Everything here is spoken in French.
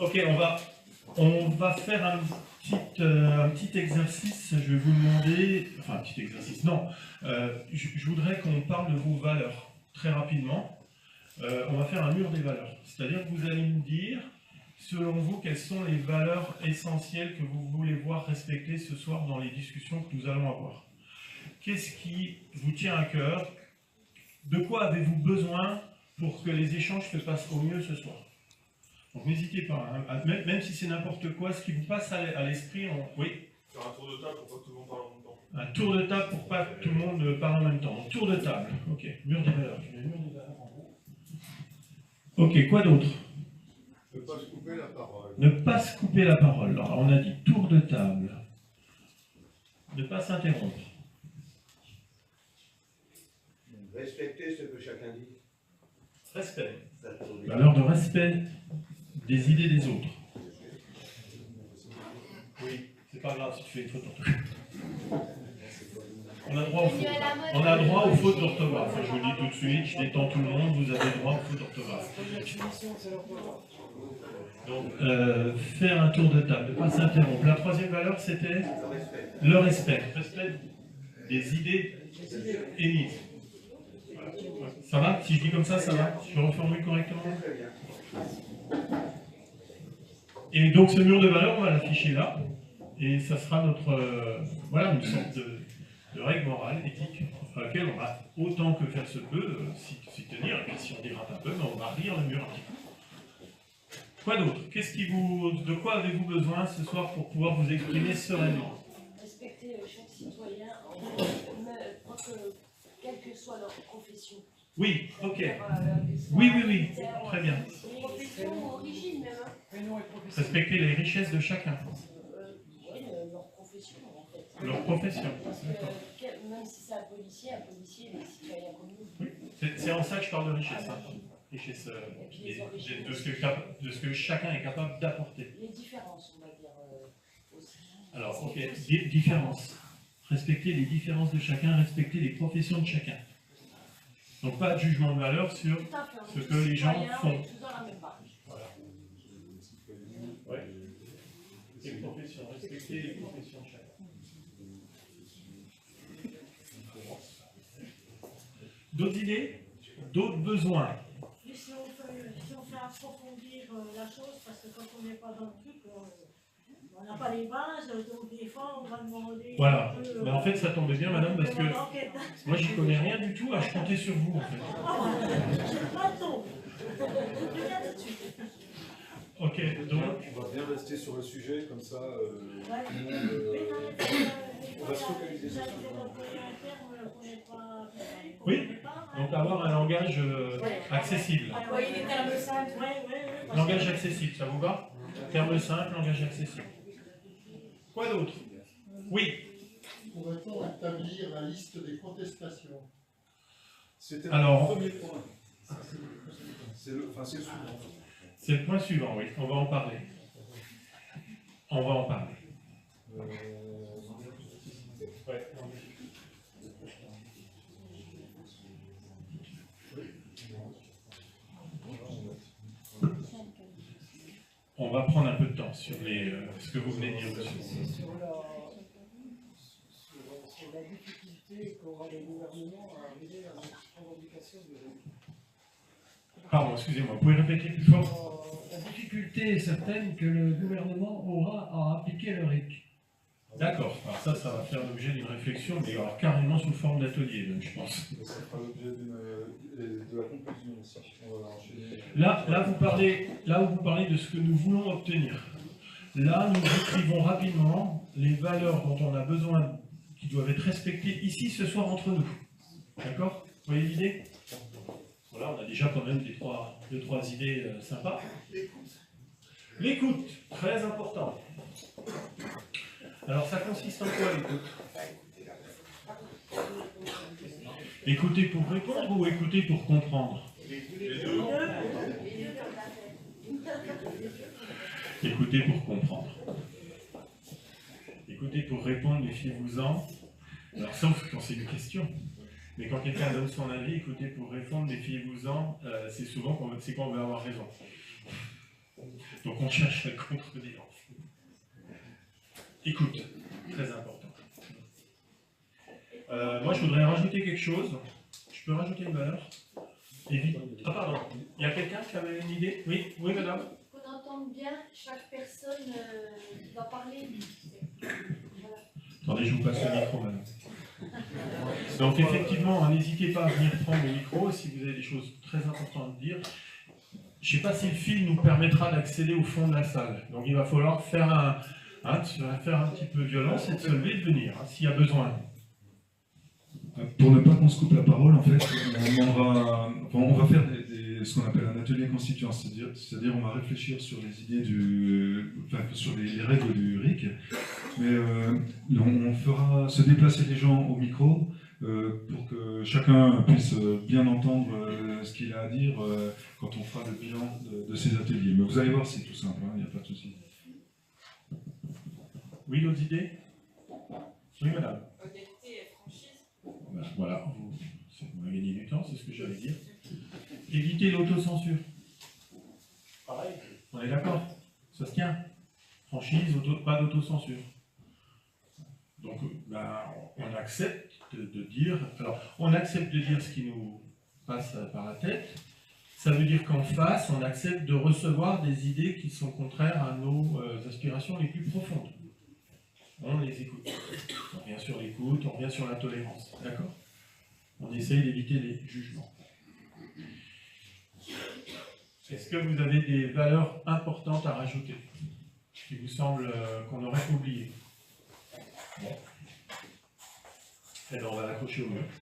Ok, on va faire un petit exercice. Je vais vous demander, enfin un petit exercice, non. Je voudrais qu'on parle de vos valeurs très rapidement. On va faire un mur des valeurs. C'est-à-dire que vous allez nous dire, selon vous, quelles sont les valeurs essentielles que vous voulez voir respectées ce soir dans les discussions que nous allons avoir. Qu'est-ce qui vous tient à cœur? De quoi avez-vous besoin pour que les échanges se passent au mieux ce soir? Donc n'hésitez pas, hein, même si c'est n'importe quoi, ce qui vous passe à l'esprit, oui. Faire un tour de table pour pas que tout le monde parle en même temps. Un tour de table pour pas que tout le monde parle en même temps. Donc, tour de table, ok. Mur des valeurs. Ok, quoi d'autre? Ne pas se couper la parole. Ne pas se couper la parole. Alors, on a dit tour de table. Ne pas s'interrompre. Respecter ce que chacun dit. Respect. Valeur de respect des idées des autres. Oui, c'est pas grave si tu fais une faute d'orthographe. On a droit aux fautes d'orthographe. Je vous le dis tout de suite, je détends tout le monde, vous avez droit aux fautes d'orthographe. Donc, faire un tour de table, ne pas s'interrompre. La troisième valeur, c'était le respect. Respect des idées émises. Ça va? Si je dis comme ça, ça va? Je reformule correctement? Et donc ce mur de valeurs, on va l'afficher là. Et ça sera notre, voilà, une sorte de règle morale, éthique, à laquelle on va autant que faire se peut s'y tenir. Et puis si on dérape un peu, ben on va rire le mur un petit peu. Quoi d'autre? De quoi avez-vous besoin ce soir pour pouvoir vous exprimer sereinement? Respecter chaque citoyen, quelle que soit leur profession. Oui, ok. Oui, très bien. Profession ou origine même. Respecter les richesses de chacun. Leur profession en fait. Leur profession. Parce que même si c'est un policier, il est citoyen comme nous. Oui, c'est en ça que je parle de richesse. Hein. Richesse de ce que chacun est capable d'apporter. Les différences, on va dire aussi. Alors, ok, différences. Respecter les différences de chacun, respecter les professions de chacun. Donc pas de jugement de valeur sur ce que les gens font. Voilà. Ouais. Les professions, respecter les professions de chacun. D'autres idées? D'autres besoins? Et si on fait approfondir la chose, parce que quand on n'est pas dans le truc, on n'a pas les bases, donc des fois on va demander... Voilà. Mais en fait, ça tombait bien, madame, parce que moi, j'y connais rien du tout, je comptais sur vous, en fait. Ok, donc... On va bien rester sur le sujet, comme ça, on va se focaliser sur ça. Oui, donc avoir un langage accessible. Employer des termes simples. Langage accessible, ça vous va? Terme simple, langage accessible. Quoi d'autre? Oui. Pourrait-on établir la liste des protestations? C'était le Alors, premier point. C'est le suivant. C'est le point suivant, oui. On va en parler. On va en parler. Ouais. On va prendre un peu de temps sur ce que vous venez de dire dessus. Sur la difficulté qu'aura le gouvernement à arriver à notre revendication de... Pardon, excusez-moi, vous pouvez répéter plus fort? La difficulté certaine que le gouvernement aura à appliquer le RIC. D'accord, alors ça va faire l'objet d'une réflexion, mais alors carrément sous forme d'atelier, je pense. Ça fera l'objet de la conclusion aussi. On va enchaîner. Là où vous parlez de ce que nous voulons obtenir. Là, nous écrivons rapidement les valeurs dont on a besoin, qui doivent être respectées ici, ce soir, entre nous. D'accord? Vous voyez l'idée? Voilà, on a déjà quand même deux, trois idées sympas. L'écoute, très important. Alors, ça consiste en quoi, l'écoute? Écouter pour répondre ou écouter pour comprendre? Les deux. Écoutez pour comprendre. Écoutez pour répondre, méfiez-vous-en. Alors, sauf quand c'est une question. Mais quand quelqu'un donne son avis, écoutez pour répondre, méfiez-vous-en, c'est souvent quand on veut avoir raison. Donc on cherche à le contredire. Écoute, très important. Moi, je voudrais rajouter quelque chose. Je peux rajouter une valeur? Ah, pardon. Il y a quelqu'un qui avait une idée? Oui, oui, madame. Qu'on entende bien chaque personne qui va parler. Voilà. Attendez, je vous passe le micro, madame. Donc, effectivement, n'hésitez pas à venir prendre le micro si vous avez des choses très importantes à dire. Je ne sais pas si le fil nous permettra d'accéder au fond de la salle. Donc, il va falloir faire un petit peu violence et de se lever et de venir, s'il y a besoin. Pour ne pas qu'on se coupe la parole, en fait, on va faire ce qu'on appelle un atelier constituant, c'est-à-dire on va réfléchir sur les idées sur les règles du RIC, mais on fera se déplacer les gens au micro pour que chacun puisse bien entendre ce qu'il a à dire quand on fera le bilan de ces ateliers. Mais vous allez voir, c'est tout simple, il n'y a pas de souci. Oui, d'autres idées? Oui, madame. Égalité et franchise. Ben, voilà, vous m'avez gagné du temps, c'est ce que j'allais dire. Éviter l'autocensure. Pareil, on est d'accord, ça se tient. Franchise, pas d'autocensure. Donc, on accepte de dire, alors, on accepte de dire ce qui nous passe par la tête. Ça veut dire qu'en face, on accepte de recevoir des idées qui sont contraires à nos aspirations les plus profondes. On les écoute. On revient sur l'écoute, on revient sur la tolérance. D'accord? On essaye d'éviter les jugements. Est-ce que vous avez des valeurs importantes à rajouter qui vous semblent qu'on aurait oublié? Bon. Eh bien, on va l'accrocher au mur.